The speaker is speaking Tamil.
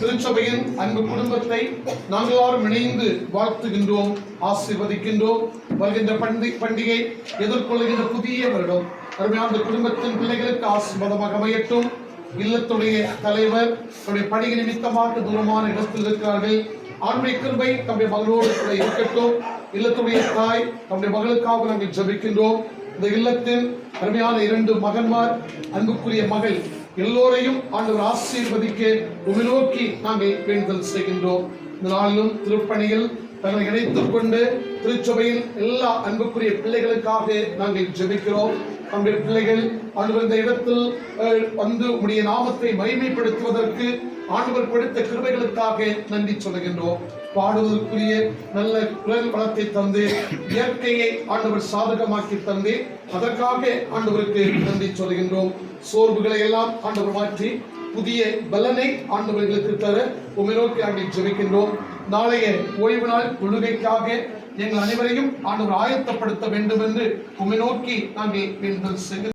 திருச்சபையின் அன்பு குடும்பத்தை நாங்கள் எல்லாரும் இணைந்து வாழ்த்துகின்றோம், ஆசீர்வதிக்கின்றோம். வருகின்ற பண்டிகை எதிர்கொள்கின்ற புதிய வருடம் அருமையான குடும்பத்தின் பிள்ளைகளுக்கு ஆசீர்வாதமாக அமையட்டும். இல்லத்துடைய தலைவர் தன்னுடைய பணியை நிமித்தமாக தூரமான இடத்தில் இருக்கிறார்கள். ஆண்மை கிருபை தம்முடைய மகளோடு கூட இருக்கட்டும். இல்லத்துடைய தாய் தம்முடைய மகளுக்காக நாங்கள் ஜெபிக்கின்றோம். இந்த இல்லத்தின் அருமையான 2 மகன்மார், அன்புக்குரிய மகள் எல்லோரையும் ஆண்டவர் ஆசீர்வதிக்க உம்மை நோக்கி நாங்கள் வேண்டுதல் செய்கின்றோம். இந்த நாளிலும் திருப்பணியில் தங்களை இணைத்துக் கொண்டு திருச்சபையில் எல்லா அன்புக்குரிய பிள்ளைகளுக்காக நாங்கள் ஜெபிக்கிறோம். நம்முடைய பிள்ளைகள் ஆண்டவர் இந்த இடத்தில் வந்து உம்முடைய நாமத்தை மகிமைப்படுத்துவதற்கு ஆண்டவர் கொடுத்த கிருபைகளுக்காக நன்றி சொல்லுகின்றோம். பாடுவதற்குரிய நல்ல குரல் வளத்தை தந்து இயற்கையை ஆண்டவர் சாதகமாக்கி தந்து அதற்காக ஆண்டவருக்கு நன்றி சொல்லுகின்றோம். சோர்வுகளை எல்லாம் ஆண்டவர் மாற்றி புதிய பலனை ஆண்டவர்களுக்கு தர உம்மை நோக்கி நாங்கள் ஜெபிக்கின்றோம். நாளைய ஓய்வு நாள் தொழுகைக்காக எங்கள் அனைவரையும் ஆண்டவர் ஆயத்தப்படுத்த வேண்டும் என்று உம்மை நோக்கி நாங்கள் வேண்டுதல் செய்கிறோம்.